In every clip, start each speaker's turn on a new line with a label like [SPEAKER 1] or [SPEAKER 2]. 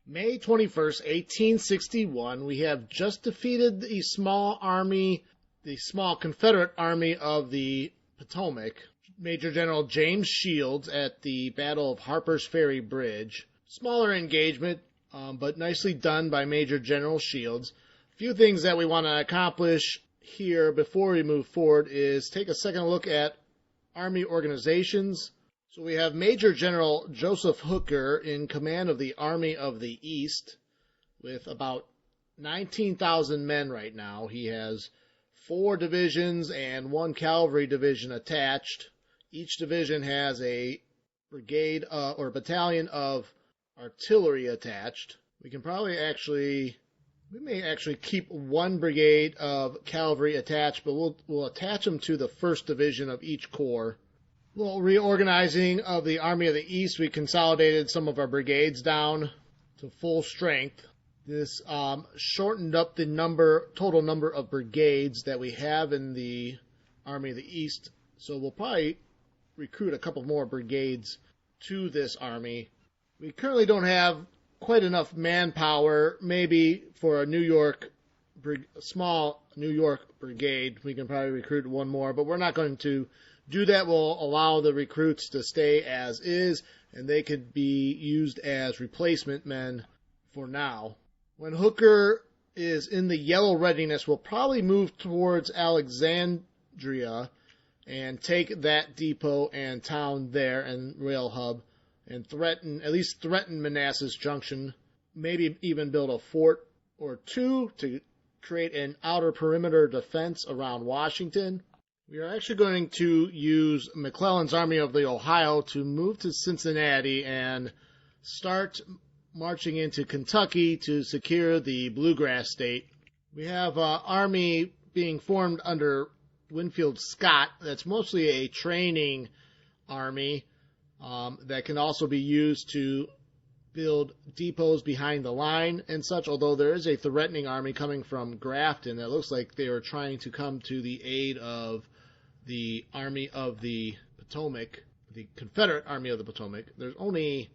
[SPEAKER 1] May 21st, 1861, we have just defeated the small Confederate army of the Potomac. Major General James Shields at the Battle of Harper's Ferry Bridge. Smaller engagement, but nicely done by Major General Shields. A few things that we want to accomplish here before we move forward is take a second look at Army organizations. So we have Major General Joseph Hooker in command of the Army of the East with about 19,000 men right now. He has 4 divisions and 1 cavalry division attached. Each division has a brigade or battalion of artillery attached. We may actually keep 1 brigade of cavalry attached, but we'll attach them to the 1st division of each corps. Well, reorganizing of the Army of the East, we consolidated some of our brigades down to full strength. This shortened up the total number of brigades that we have in the Army of the East. So we'll probably recruit a couple more brigades to this army. We currently don't have quite enough manpower, maybe for a small New York brigade. We can probably recruit 1 more, but we're not going to do that. Will allow the recruits to stay as is, and they could be used as replacement men for now. When Hooker is in the yellow readiness, we'll probably move towards Alexandria and take that depot and town there and rail hub and at least threaten Manassas Junction, maybe even build a fort or 2 to create an outer perimeter defense around Washington. We are actually going to use McClellan's Army of the Ohio to move to Cincinnati and start marching into Kentucky to secure the Bluegrass State. We have an army being formed under Winfield Scott that's mostly a training army that can also be used to build depots behind the line and such, although there is a threatening army coming from Grafton that looks like they are trying to come to the aid of the Army of the Potomac, the Confederate Army of the Potomac. There's only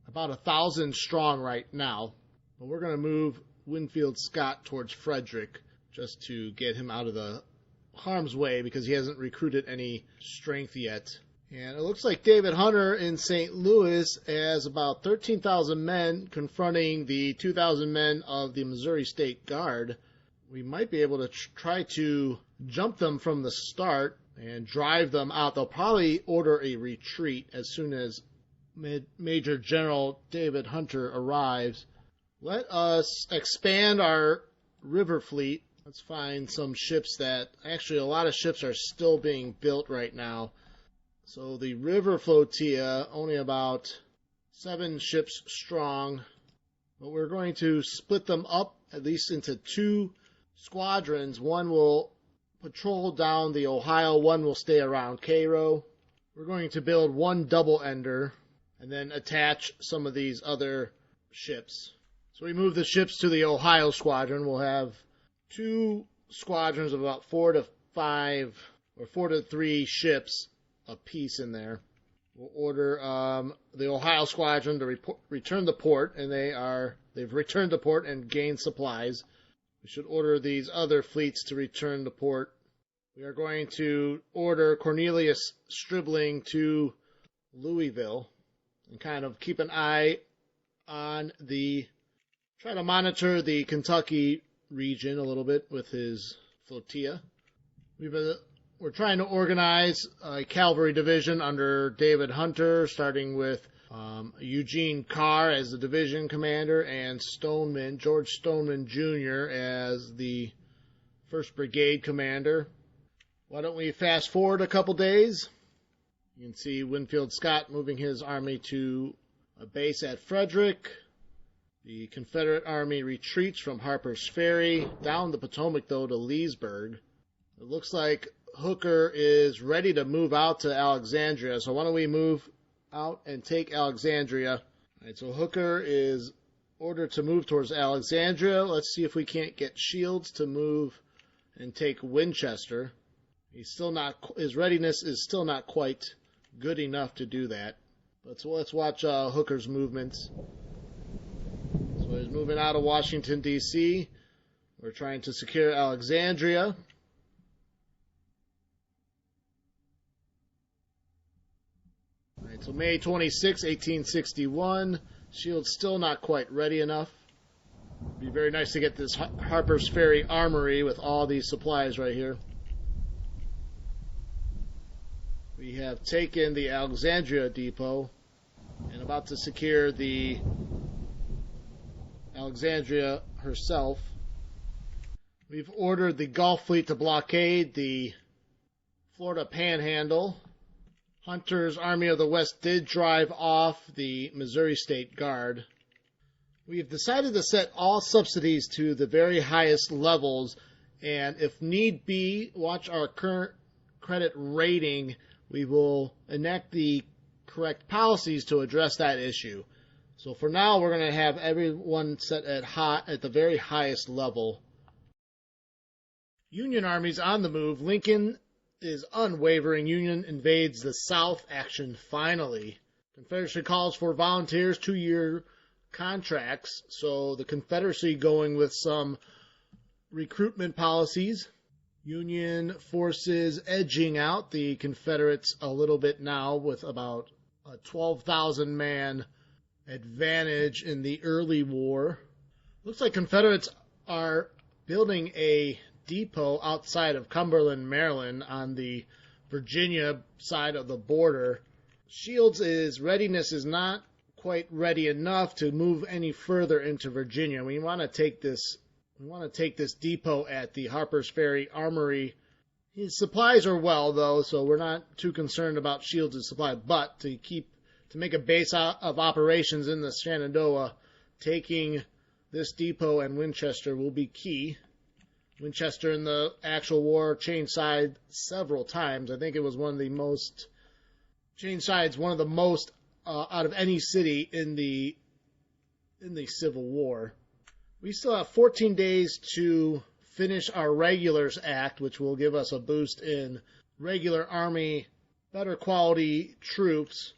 [SPEAKER 1] about 1,000 strong right now, but we're going to move Winfield Scott towards Frederick just to get him out of the harm's way because he hasn't recruited any strength yet. And it looks like David Hunter in St. Louis has about 13,000 men confronting the 2,000 men of the Missouri State Guard. We might be able to try to jump them from the start and drive them out. They'll probably order a retreat as soon as Major General David Hunter arrives. Let us expand our river fleet. Let's find some ships actually a lot of ships are still being built right now. So the river flotilla, only about 7 ships strong, but we're going to split them up at least into 2 squadrons. 1 will patrol down the Ohio, 1 will stay around Cairo. We're going to build 1 double-ender and then attach some of these other ships. So we move the ships to the Ohio squadron. We'll have 2 squadrons of about 4 to 5 or 4 to 3 ships a piece in there. We'll order the Ohio squadron to return to port, and they've returned to port and gained supplies. We should order these other fleets to return to port. We are going to order Cornelius Stribling to Louisville and kind of keep an eye on try to monitor the Kentucky region a little bit with his flotilla. We're trying to organize a cavalry division under David Hunter, starting with Eugene Carr as the division commander and George Stoneman Jr. as the 1st Brigade commander. Why don't we fast forward a couple days? You can see Winfield Scott moving his army to a base at Frederick. The Confederate Army retreats from Harper's Ferry down the Potomac, though, to Leesburg. It looks like Hooker is ready to move out to Alexandria, so why don't we move out and take Alexandria. All right, so Hooker is ordered to move towards Alexandria. Let's see if we can't get Shields to move and take Winchester. His readiness is still not quite good enough to do that. Let's watch Hooker's movements. So Armies moving out of Washington, D.C. We're trying to secure Alexandria. All right, so May 26, 1861. Shield's still not quite ready enough. It'd be very nice to get this Harper's Ferry Armory with all these supplies right here. We have taken the Alexandria depot and about to secure the Alexandria herself. We've ordered the Gulf Fleet to blockade the Florida Panhandle. Hunter's Army of the West did drive off the Missouri State Guard. We've decided to set all subsidies to the very highest levels, and if need be, watch our current credit rating. We will enact the correct policies to address that issue. So for now, we're going to have everyone set at the very highest level. Union armies on the move. Lincoln is unwavering. Union invades the South. Action finally. Confederacy calls for volunteers, 2-year contracts. So the Confederacy going with some recruitment policies. Union forces edging out the Confederates a little bit now with about a 12,000 man advantage in the early war. Looks like Confederates are building a depot outside of Cumberland, Maryland on the Virginia side of the border. Shields' readiness is not quite ready enough to move any further into Virginia. We want to take this depot at the Harpers Ferry Armory. His supplies are well, though, so we're not too concerned about Shields' supply. But to make a base of operations in the Shenandoah, taking this depot and Winchester will be key. Winchester in the actual war changed sides several times. I think it was one of the most out of any city in the Civil War. We still have 14 days to finish our Regulars Act, which will give us a boost in regular Army, better quality troops.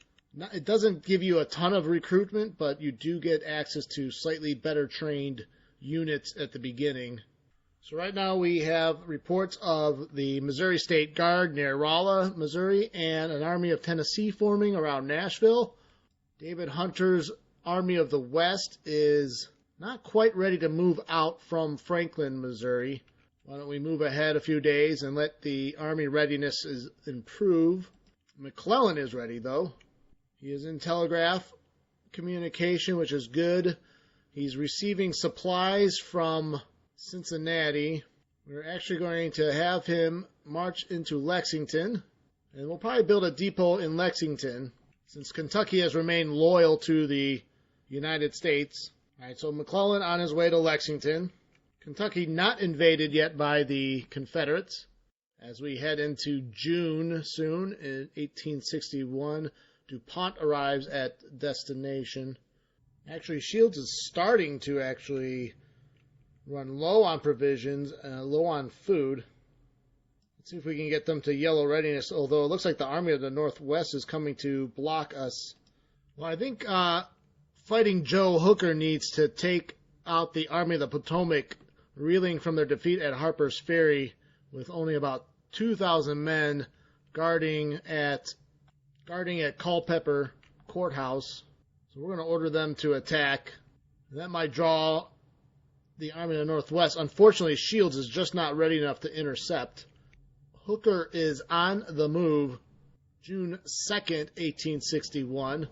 [SPEAKER 1] It doesn't give you a ton of recruitment, but you do get access to slightly better trained units at the beginning. So right now we have reports of the Missouri State Guard near Rolla, Missouri, and an Army of Tennessee forming around Nashville. David Hunter's Army of the West is not quite ready to move out from Franklin, Missouri. Why don't we move ahead a few days and let the Army readiness improve. McClellan is ready, though. He is in telegraph communication, which is good. He's receiving supplies from Cincinnati. We're actually going to have him march into Lexington, and we'll probably build a depot in Lexington, since Kentucky has remained loyal to the United States. All right, so McClellan on his way to Lexington. Kentucky not invaded yet by the Confederates. As we head into June soon, in 1861, DuPont arrives at destination. Actually, Shields is starting to run low on provisions, low on food. Let's see if we can get them to yellow readiness, although it looks like the Army of the Northwest is coming to block us. Well, I think Fighting Joe Hooker needs to take out the Army of the Potomac, reeling from their defeat at Harper's Ferry with only about 2,000 men guarding at Culpepper Courthouse. So we're going to order them to attack. That might draw the Army of the Northwest. Unfortunately, Shields is just not ready enough to intercept. Hooker is on the move June 2nd, 1861.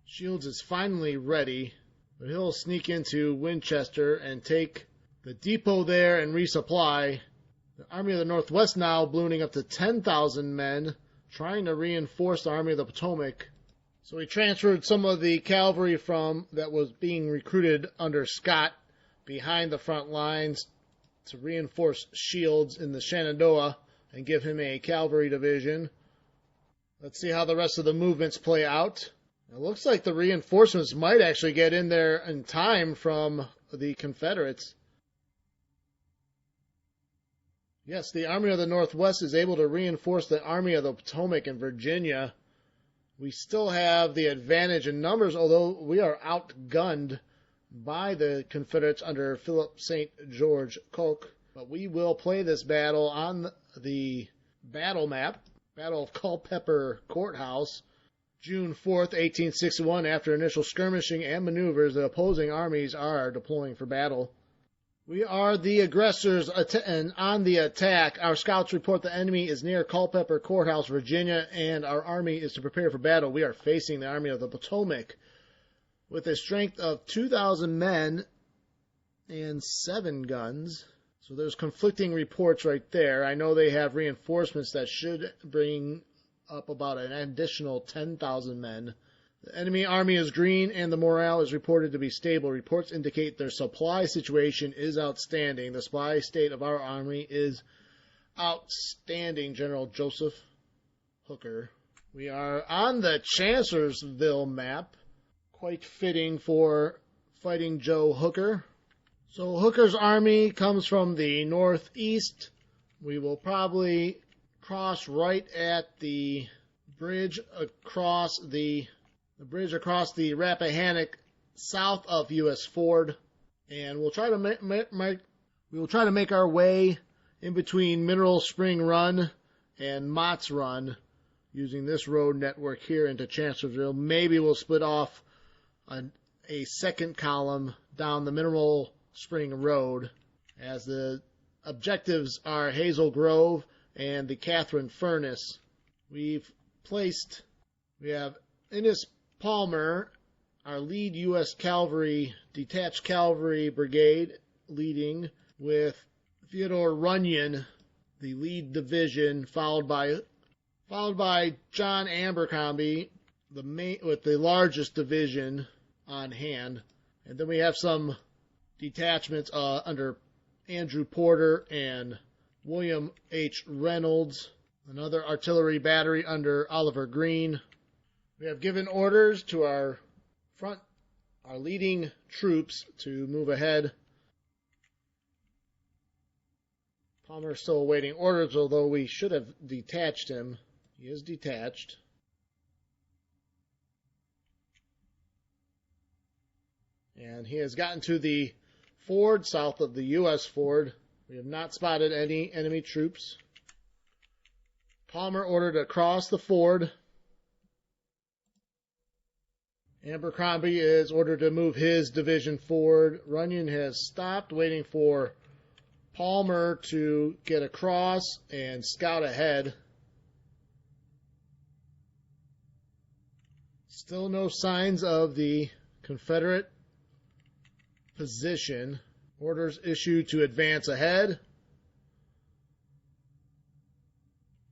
[SPEAKER 1] Shields is finally ready, but he'll sneak into Winchester and take the depot there and resupply. The Army of the Northwest now ballooning up to 10,000 men, trying to reinforce the Army of the Potomac. So we transferred some of the cavalry that was being recruited under Scott behind the front lines to reinforce Shields in the Shenandoah and give him a cavalry division. Let's see how the rest of the movements play out. It looks like the reinforcements might actually get in there in time from the Confederates. Yes, the Army of the Northwest is able to reinforce the Army of the Potomac in Virginia. We still have the advantage in numbers, although we are outgunned by the Confederates under Philip St. George Koch. But we will play this battle on the battle map, Battle of Culpepper Court House, June 4th, 1861. After initial skirmishing and maneuvers, the opposing armies are deploying for battle. We are the aggressors and on the attack. Our scouts report the enemy is near Culpepper Court House, Virginia, and our army is to prepare for battle. We are facing the Army of the Potomac with a strength of 2,000 men and 7 guns. So there's conflicting reports right there. I know they have reinforcements that should bring up about an additional 10,000 men. The enemy army is green, and the morale is reported to be stable. Reports indicate their supply situation is outstanding. The supply state of our army is outstanding, General Joseph Hooker. We are on the Chancellorsville map, quite fitting for Fighting Joe Hooker. So Hooker's army comes from the northeast. We will probably cross right at the bridge across the Rappahannock south of U.S. Ford, and we'll try to make our way in between Mineral Spring Run and Mott's Run using this road network here into Chancellorsville. Maybe we'll split off a second column down the Mineral Spring Road, as the objectives are Hazel Grove and the Catherine Furnace. We have Innis Palmer, our lead U.S. Cavalry, Detached Cavalry Brigade, leading with Theodore Runyon, the lead division, followed by John Abercrombie, with the largest division on hand. And then we have some detachments under Andrew Porter and William H. Reynolds, another artillery battery under Oliver Green. We have given orders to our leading troops to move ahead. Palmer is still awaiting orders, although we should have detached him. He is detached. And he has gotten to the ford south of the U.S. Ford. We have not spotted any enemy troops. Palmer ordered to cross the ford. Abercrombie is ordered to move his division forward. Runyon has stopped, waiting for Palmer to get across and scout ahead. Still no signs of the Confederate position. Orders issued to advance ahead.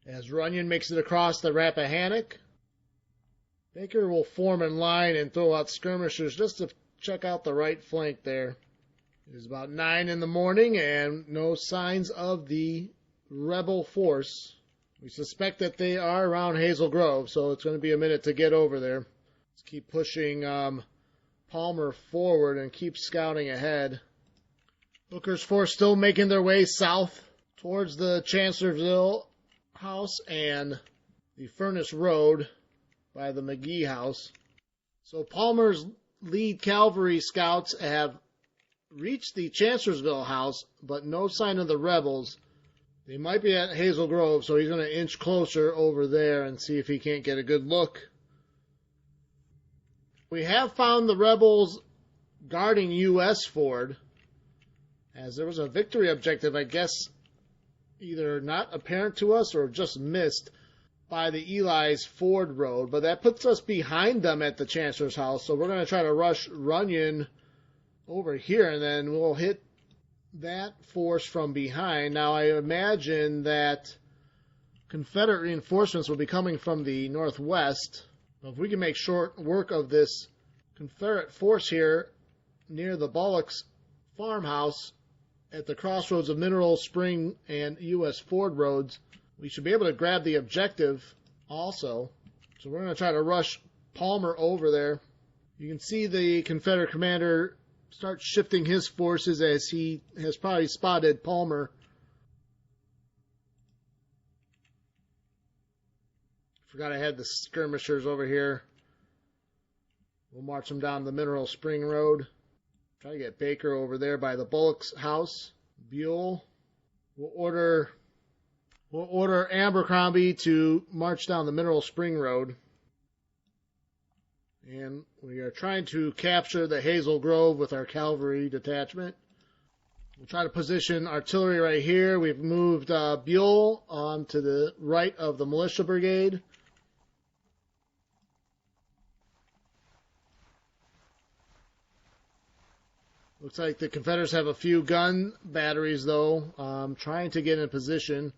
[SPEAKER 1] As Runyon makes it across the Rappahannock, Baker will form in line and throw out skirmishers just to check out the right flank there. It is about 9 in the morning and no signs of the rebel force. We suspect that they are around Hazel Grove, so it's going to be a minute to get over there. Let's keep pushing Palmer forward and keep scouting ahead. Hooker's force still making their way south towards the Chancellorsville House and the Furnace Road by the McGee House. So Palmer's lead cavalry scouts have reached the Chancellorsville House, but no sign of the rebels. They might be at Hazel Grove, so he's going to inch closer over there and see if he can't get a good look. We have found the rebels guarding U.S. Ford, as there was a victory objective, I guess, either not apparent to us or just missed by the Eli's Ford Road, but that puts us behind them at the Chancellor's House, so we're going to try to rush Runyon over here, and then we'll hit that force from behind. Now, I imagine that Confederate reinforcements will be coming from the northwest. If we can make short work of this Confederate force here near the Bullock's farmhouse at the crossroads of Mineral Spring and U.S. Ford roads, we should be able to grab the objective also. So we're going to try to rush Palmer over there. You can see the Confederate commander start shifting his forces as he has probably spotted Palmer. Forgot I had the skirmishers over here. We'll march them down the Mineral Spring Road. Try to get Baker over there by the Bullock's house. Buell. We'll order Abercrombie to march down the Mineral Spring Road. And we are trying to capture the Hazel Grove with our cavalry detachment. We'll try to position artillery right here. We've moved Buell on to the right of the militia brigade. Looks like the Confederates have a few gun batteries, though. Trying to get in position.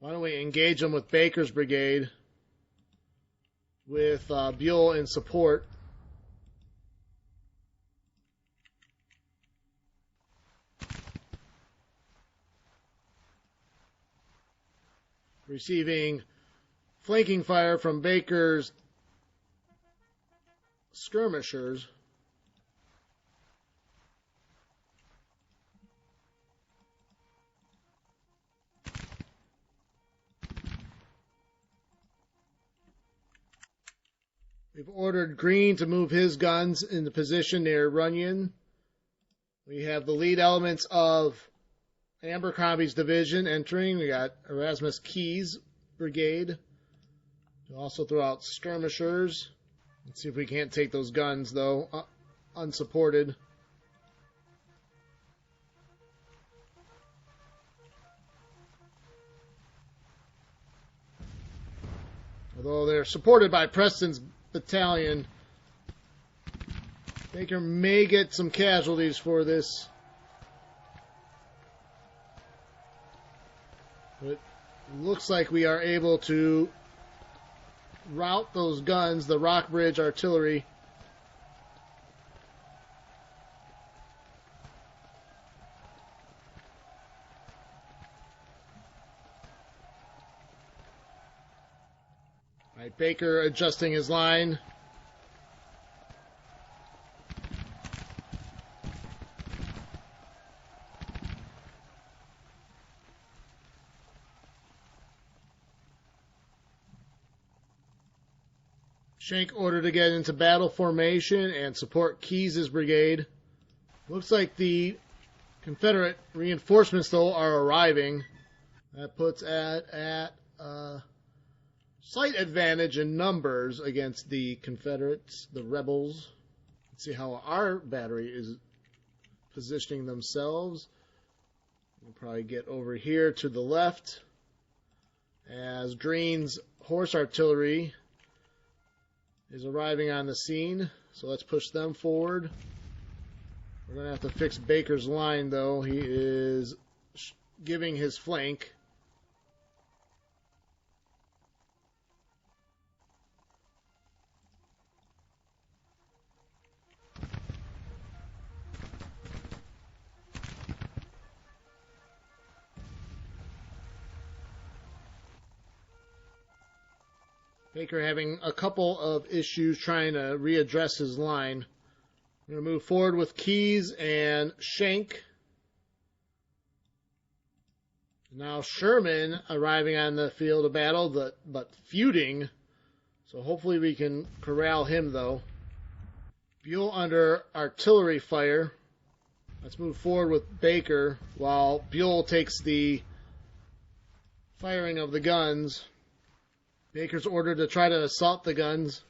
[SPEAKER 1] Why don't we engage them with Baker's brigade with Buell in support. Receiving flanking fire from Baker's skirmishers. We've ordered Green to move his guns into position near Runyon. We have the lead elements of Abercrombie's division entering. We got Erasmus Keyes' brigade. We'll also throw out skirmishers. Let's see if we can't take those guns, though, unsupported. Although they're supported by Preston's battalion, Baker may get some casualties for this. But it looks like we are able to rout those guns, the Rockbridge artillery. All right, Baker adjusting his line. Schenck ordered to get into battle formation and support Keyes' brigade. Looks like the Confederate reinforcements, though, are arriving. That puts at slight advantage in numbers against the Confederates, the rebels. Let's see how our battery is positioning themselves. We'll probably get over here to the left as Green's horse artillery is arriving on the scene. So let's push them forward. We're going to have to fix Baker's line, though. He is giving his flank. Baker having a couple of issues trying to readdress his line. We're going to move forward with Keyes and Schenck. Now Sherman arriving on the field of battle, but feuding. So hopefully we can corral him, though. Buell under artillery fire. Let's move forward with Baker while Buell takes the firing of the guns. Baker's ordered to try to assault the guns.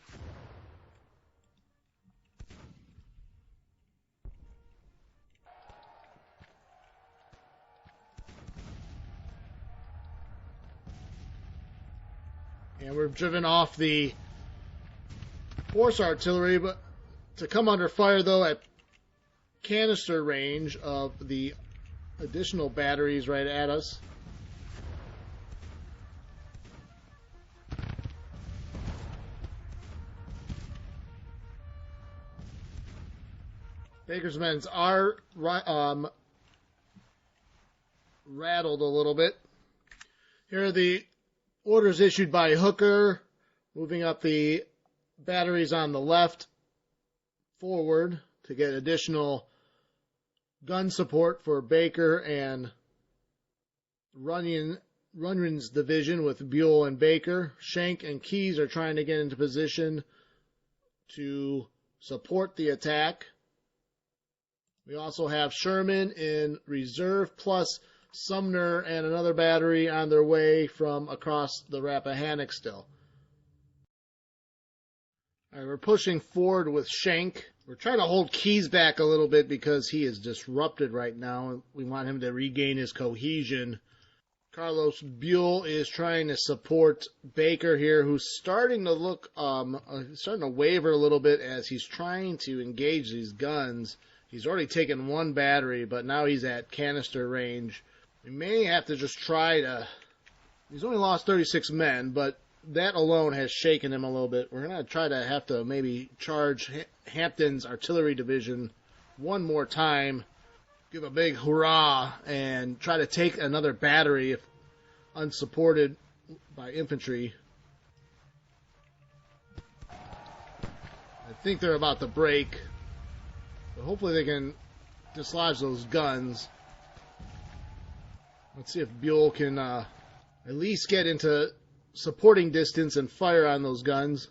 [SPEAKER 1] And we've driven off the horse artillery, but to come under fire, though, at canister range of the additional batteries right at us. Baker's men are rattled a little bit. Here are the orders issued by Hooker, moving up the batteries on the left forward to get additional gun support for Baker and Runyon Runyon's division with Buell and Baker. Schenck and Keyes are trying to get into position to support the attack. We also have Sherman in reserve, plus Sumner and another battery on their way from across the Rappahannock still. All right, we're pushing forward with Schenck. We're trying to hold Keyes back a little bit because he is disrupted right now. We want him to regain his cohesion. Carlos Buell is trying to support Baker here, who's starting to look, starting to waver a little bit as he's trying to engage these guns. He's already taken one battery, but now he's at canister range. We may have to just try to... He's only lost 36 men, but that alone has shaken him a little bit. We're going to try to have to maybe charge Hampton's artillery division one more time. Give a big hurrah and try to take another battery if unsupported by infantry. I think they're about to break, but hopefully they can dislodge those guns. Let's see if Buell can at least get into supporting distance and fire on those guns.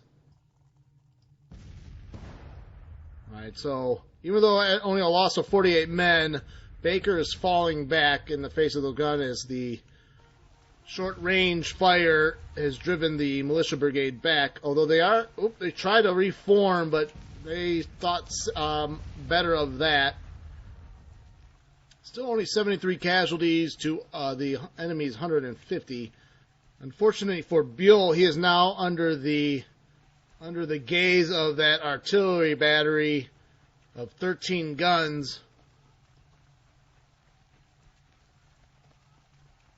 [SPEAKER 1] Alright, so even though only a loss of 48 men, Baker is falling back in the face of the gun as the short-range fire has driven the militia brigade back. Although they try to reform, but they thought better of that. Still only 73 casualties to the enemy's 150. Unfortunately for Buell, he is now under the gaze of that artillery battery of 13 guns.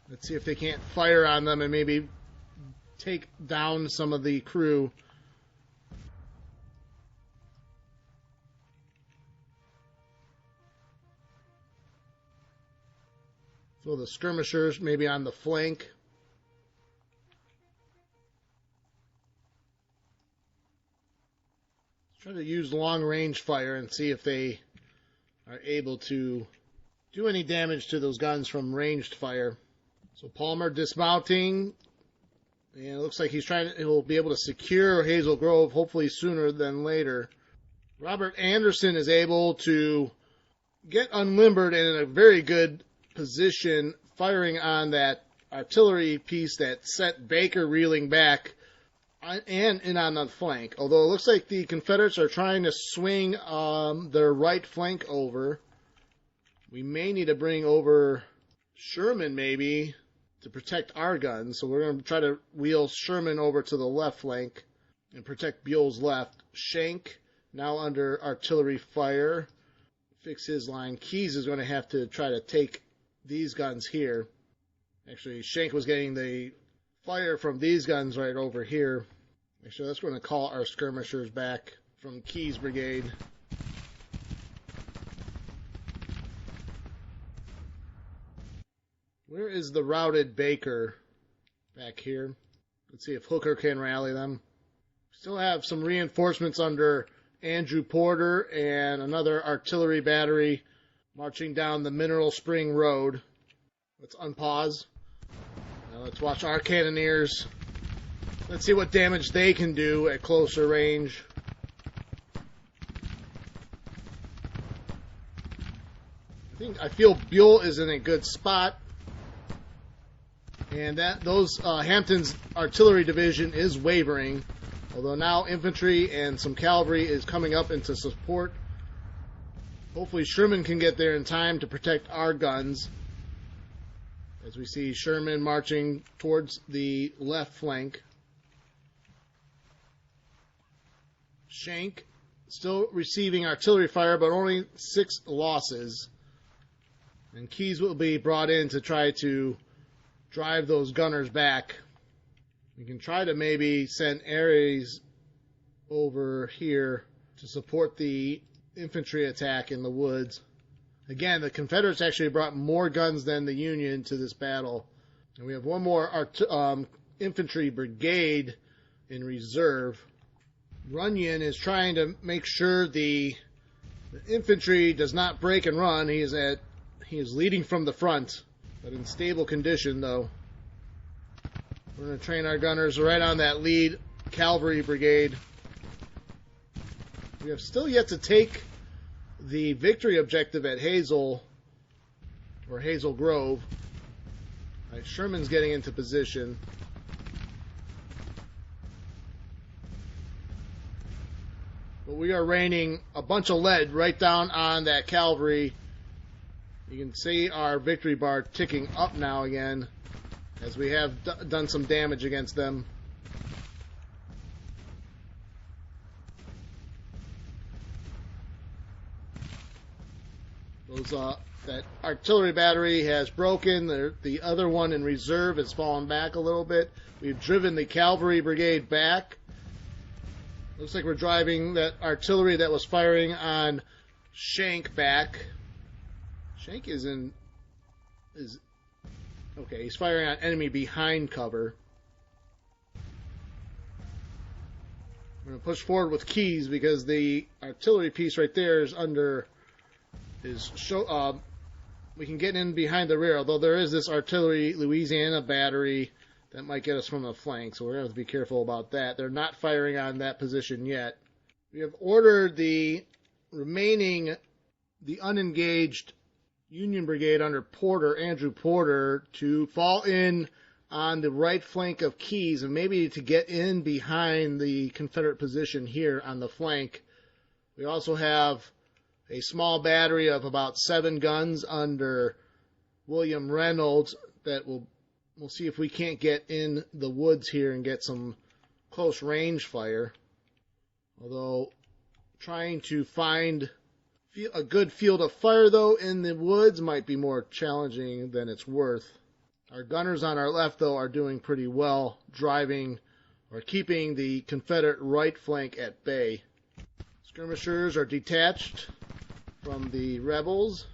[SPEAKER 1] Let's see if they can't fire on them and maybe take down some of the crew. So the skirmishers maybe on the flank. Try to use long-range fire and see if they are able to do any damage to those guns from ranged fire. So Palmer dismounting, and it looks like he'll be able to secure Hazel Grove hopefully sooner than later. Robert Anderson is able to get unlimbered and in a very good position, firing on that artillery piece that sent Baker reeling back and in on the flank. Although it looks like the Confederates are trying to swing their right flank over. We may need to bring over Sherman maybe to protect our guns. So we're going to try to wheel Sherman over to the left flank and protect Buell's left. Schenck now under artillery fire. Fix his line. Keyes is going to have to try to take these guns here. Actually, Schenck was getting the fire from these guns right over here. Actually, that's going to call our skirmishers back from Keyes' brigade. Where is the routed Baker? Back here. Let's see if Hooker can rally them. Still have some reinforcements under Andrew Porter and another artillery battery marching down the Mineral Spring Road. Let's unpause. Now let's watch our cannoneers. Let's see what damage they can do at closer range. I feel Buell is in a good spot. And those Hampton's artillery division is wavering. Although now infantry and some cavalry is coming up into support. Hopefully Sherman can get there in time to protect our guns. As we see Sherman marching towards the left flank. Schenck still receiving artillery fire, but only 6 losses. And Keyes will be brought in to try to drive those gunners back. We can try to maybe send Aries over here to support the infantry attack in the woods. Again, the Confederates actually brought more guns than the Union to this battle. And we have one more infantry brigade in reserve. Runyon is trying to make sure the infantry does not break and run. He is leading from the front, but in stable condition though. We're going to train our gunners right on that lead cavalry brigade. We have still yet to take the victory objective at Hazel, or Hazel Grove. Right, Sherman's getting into position. But we are raining a bunch of lead right down on that cavalry. You can see our victory bar ticking up now again, as we have done some damage against them. That artillery battery has broken. The other one in reserve has fallen back a little bit. We've driven the cavalry brigade back. Looks like we're driving that artillery that was firing on Shank back. Shank is okay, he's firing on enemy behind cover. We're going to push forward with Keys because the artillery piece right there is under we can get in behind the rear, although there is this artillery Louisiana battery that might get us from the flank, so we're going to have to be careful about that. They're not firing on that position yet. We have ordered the unengaged Union Brigade under Porter, Andrew Porter, to fall in on the right flank of Keys and maybe to get in behind the Confederate position here on the flank. We also have a small battery of about 7 guns under William Reynolds that we'll see if we can't get in the woods here and get some close range fire. Although trying to find a good field of fire though in the woods might be more challenging than it's worth. Our gunners on our left though are doing pretty well, driving or keeping the Confederate right flank at bay. Skirmishers are detached from the rebels.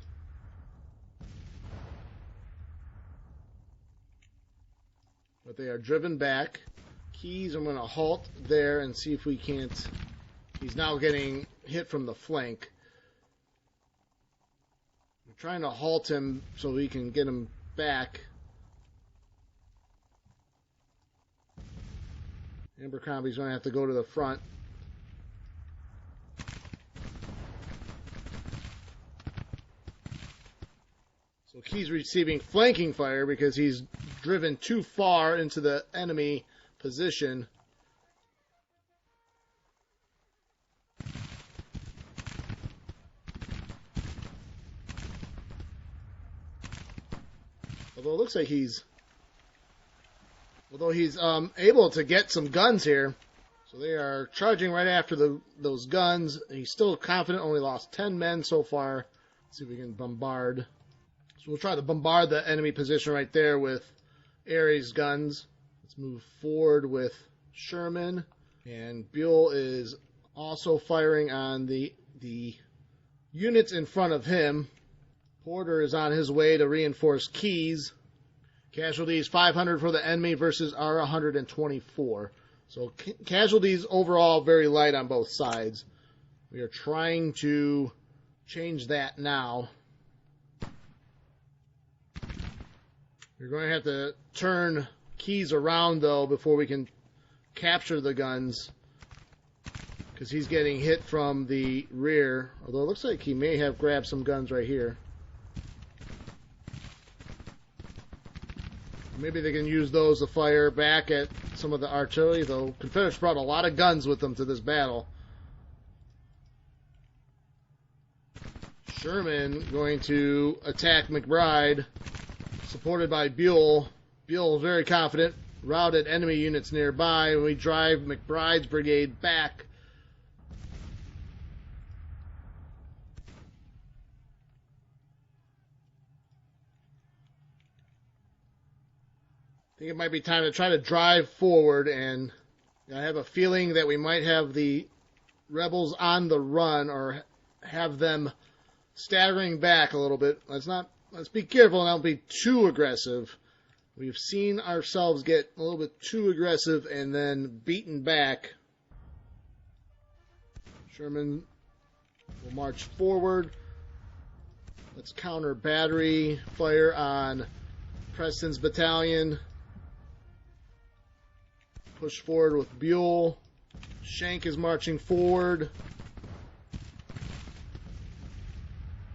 [SPEAKER 1] But they are driven back. Keys, I'm going to halt there and see if we can't. He's now getting hit from the flank. We're trying to halt him so we can get him back. Abercrombie's going to have to go to the front. So Keys receiving flanking fire because he's driven too far into the enemy position. Although it looks like he's able to get some guns here. So they are charging right after those guns. He's still confident, only lost 10 men so far. Let's see if we can bombard. So we'll try to bombard the enemy position right there with Aries guns. Let's move forward with Sherman. And Buell is also firing on the units in front of him. Porter is on his way to reinforce Keys. Casualties 500 for the enemy versus our 124. So casualties overall very light on both sides. We are trying to change that now. We're going to have to turn Keys around, though, before we can capture the guns, because he's getting hit from the rear, although it looks like he may have grabbed some guns right here. Maybe they can use those to fire back at some of the artillery, though Confederates brought a lot of guns with them to this battle. Sherman going to attack McBride, supported by Buell. Buell is very confident, routed enemy units nearby, and we drive McBride's brigade back. I think it might be time to try to drive forward, and I have a feeling that we might have the rebels on the run or have them staggering back a little bit. Let's be careful and not be too aggressive. We've seen ourselves get a little bit too aggressive and then beaten back. Sherman will march forward. Let's counter battery fire on Preston's battalion. Push forward with Buell. Schenck is marching forward.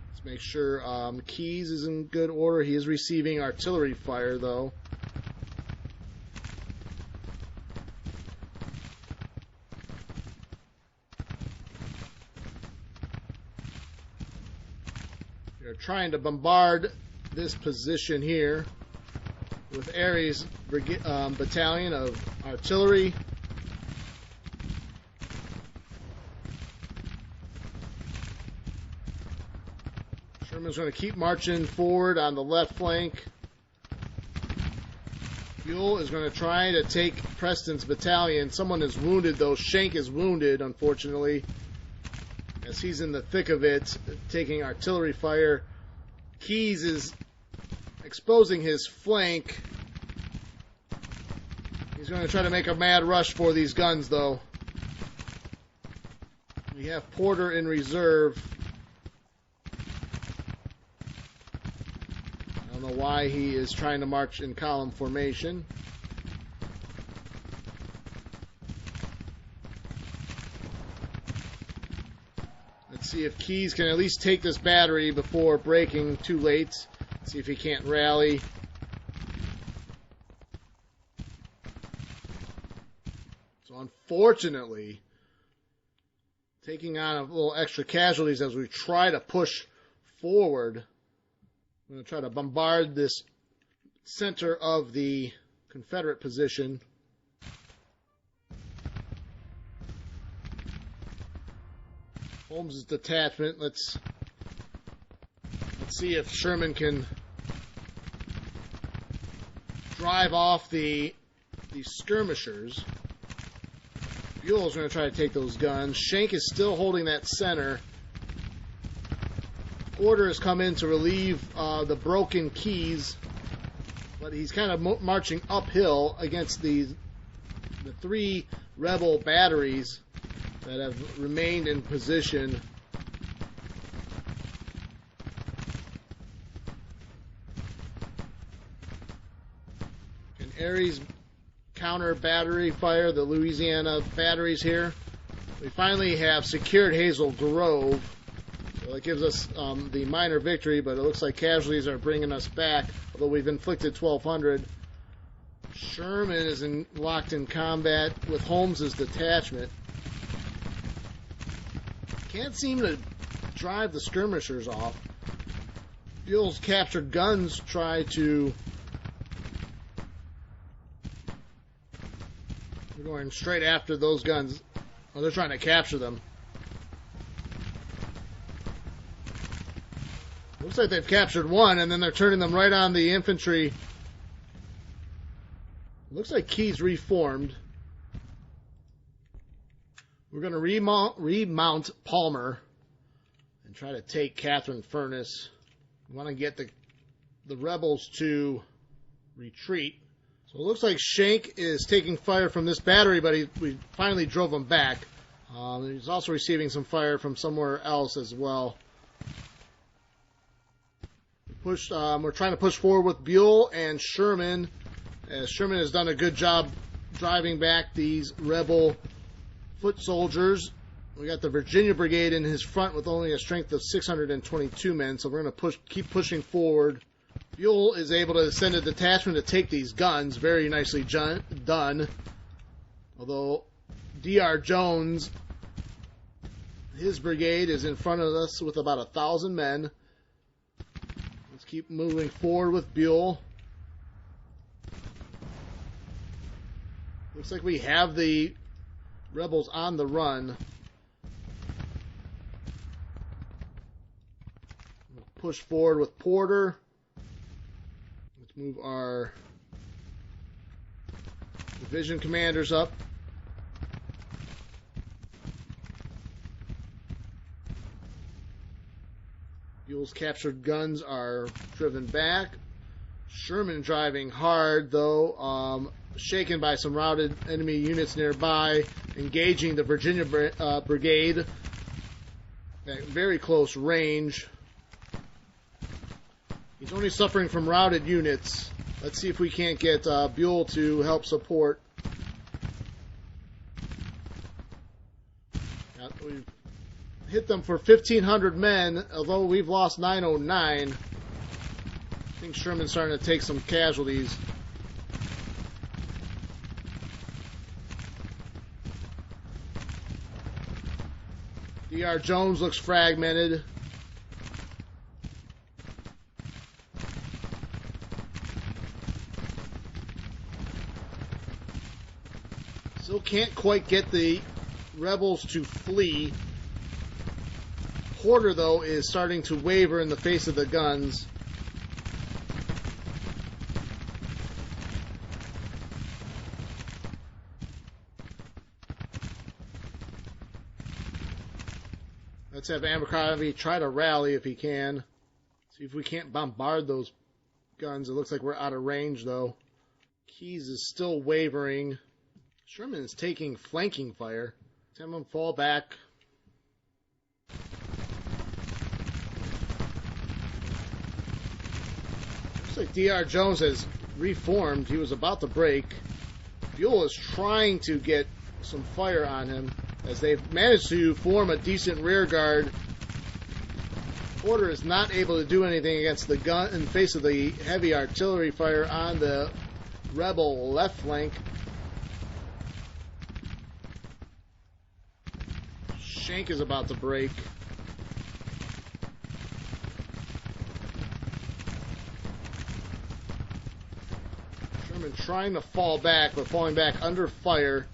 [SPEAKER 1] Let's make sure Keyes is in good order. He is receiving artillery fire, though. They're trying to bombard this position here with Aries battalion of artillery. Sherman's going to keep marching forward on the left flank. Buell is going to try to take Preston's battalion. Someone is wounded, though. Schenck is wounded, unfortunately, as he's in the thick of it, taking artillery fire. Keyes is exposing his flank. He's going to try to make a mad rush for these guns, though. We have Porter in reserve. I don't know why he is trying to march in column formation. Let's see if Keyes can at least take this battery before breaking too late. See if he can't rally. So unfortunately, taking on a little extra casualties as we try to push forward. I'm going to try to bombard this center of the Confederate position. Holmes' detachment. Let's see if Sherman can drive off the skirmishers. Buell's going to try to take those guns. Schenck is still holding that center. Porter has come in to relieve the broken Keyes, but he's kind of marching uphill against the three rebel batteries that have remained in position. Can Aries counter battery fire the Louisiana batteries here? We finally have secured Hazel Grove. So that gives us the minor victory, but it looks like casualties are bringing us back, although we've inflicted 1,200. Sherman is locked in combat with Holmes' detachment. Can't seem to drive the skirmishers off. Buell's captured guns try to... We're going straight after those guns. Oh, they're trying to capture them. Looks like they've captured one, and then they're turning them right on the infantry. Looks like Keyes reformed. We're going to remount Palmer and try to take Catherine Furnace. We want to get the rebels to retreat. So it looks like Schenck is taking fire from this battery, but we finally drove him back. He's also receiving some fire from somewhere else as well. We're trying to push forward with Buell and Sherman, as Sherman has done a good job driving back these rebel foot soldiers. We got the Virginia Brigade in his front with only a strength of 622 men, so we're going to keep pushing forward. Buell is able to send a detachment to take these guns. Very nicely done. Although D.R. Jones, his brigade is in front of us with about 1,000 men. Let's keep moving forward with Buell. Looks like we have the rebels on the run. We'll push forward with Porter. Let's move our division commanders up. Buell's captured guns are driven back. Sherman driving hard, though, shaken by some routed enemy units nearby, engaging the Virginia Brigade at very close range. He's only suffering from routed units. Let's see if we can't get Buell to help support. we've hit them for 1,500 men, although we've lost 909. I think Sherman's starting to take some casualties. D.R. Jones looks fragmented. Still can't quite get the rebels to flee. Porter, though, is starting to waver in the face of the guns. Let's have Abercrombie try to rally if he can. See if we can't bombard those guns. It looks like we're out of range, though. Keyes is still wavering. Sherman is taking flanking fire. Let's have him fall back. Looks like D.R. Jones has reformed. He was about to break. Buell is trying to get some fire on him as they've managed to form a decent rear guard. Porter is not able to do anything against the gun in face of the heavy artillery fire on the rebel left flank. Schenck is about to break. Sherman trying to fall back, but falling back under fire.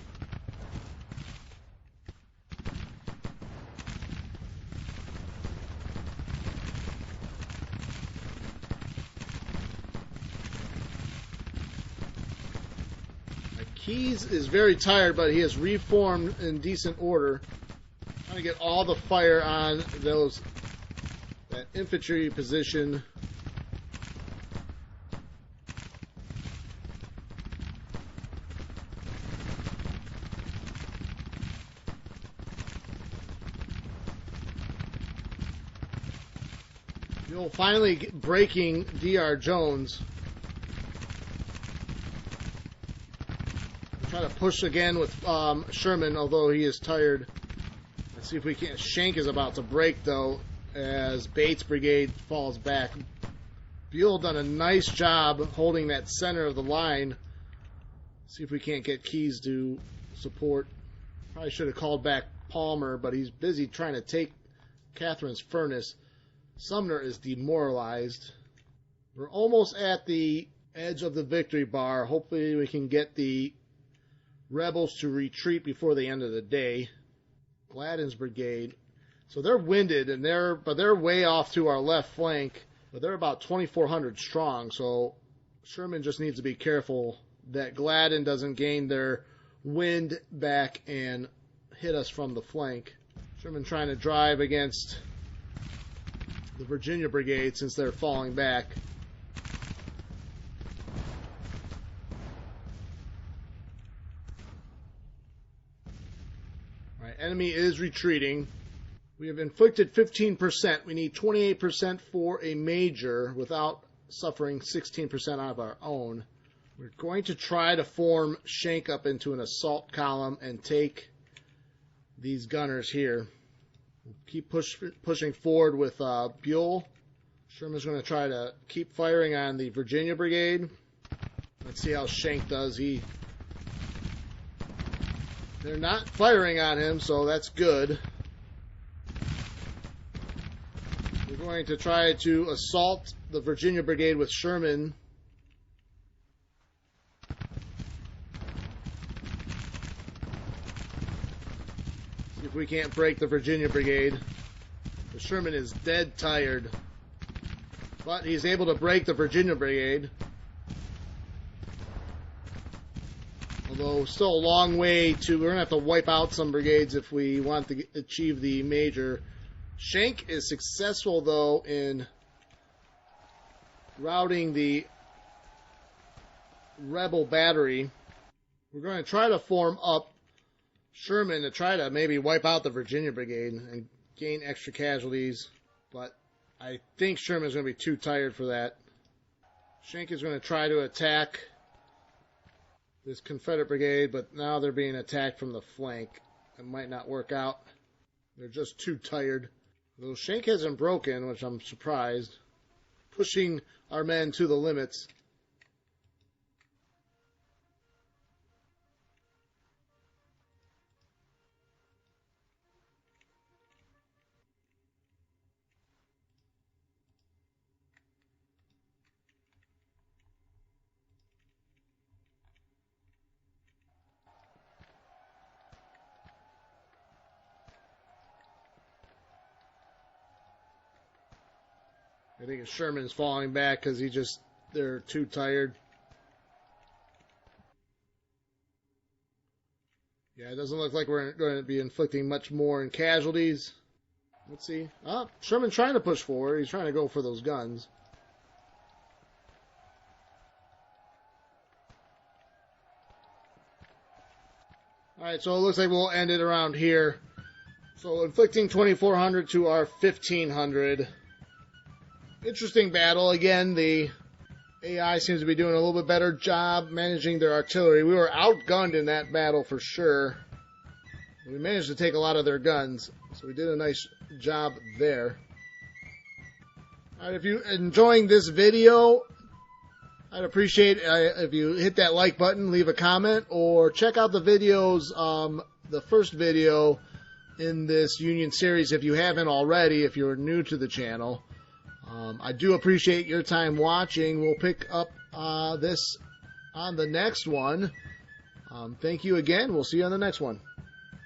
[SPEAKER 1] Keyes is very tired, but he has reformed in decent order. Trying to get all the fire on that infantry position. You'll finally breaking D.R. Jones. Try to push again with Sherman, although he is tired. Let's see if we can. Schenck is about to break, though, as Bates' brigade falls back. Buell done a nice job holding that center of the line. See if we can't get Keyes to support. Probably should have called back Palmer, but he's busy trying to take Catherine's Furnace. Sumner is demoralized. We're almost at the edge of the victory bar. Hopefully we can get the rebels to retreat before the end of the day. Gladden's brigade. So they're winded, and they're way off to our left flank, but they're about 2,400 strong. So Sherman just needs to be careful that Gladden doesn't gain their wind back and hit us from the flank. Sherman trying to drive against the Virginia brigade since they're falling back. Enemy is retreating. We have inflicted 15%. We need 28% for a major without suffering 16% out of our own. We're going to try to form Schenck up into an assault column and take these gunners here. We'll keep pushing forward with Buell. Sherman's going to try to keep firing on the Virginia brigade. Let's see how Schenck does. They're not firing on him, so that's good. We're going to try to assault the Virginia brigade with Sherman. See if we can't break the Virginia brigade. The Sherman is dead tired. But he's able to break the Virginia brigade. Although still a long way to, we're going to have to wipe out some brigades if we want to achieve the major. Schenck is successful, though, in routing the rebel battery. We're going to try to form up Sherman to try to maybe wipe out the Virginia brigade and gain extra casualties. But I think Sherman's going to be too tired for that. Schenck is going to try to attack this Confederate brigade, but now they're being attacked from the flank. It might not work out. They're just too tired. Though Shank hasn't broken, which I'm surprised. Pushing our men to the limits. I think Sherman's falling back because they're too tired. Yeah, it doesn't look like we're going to be inflicting much more in casualties. Let's see. Oh, Sherman's trying to push forward. He's trying to go for those guns. Alright, so it looks like we'll end it around here. So inflicting 2,400 to our 1,500. Interesting battle. Again, the AI seems to be doing a little bit better job managing their artillery. We were outgunned in that battle for sure. We managed to take a lot of their guns, so we did a nice job there. Alright, if you're enjoying this video, I'd appreciate if you hit that like button, leave a comment, or check out the videos, the first video in this Union series if you haven't already, if you're new to the channel. I do appreciate your time watching. We'll pick up this on the next one. Thank you again. We'll see you on the next one.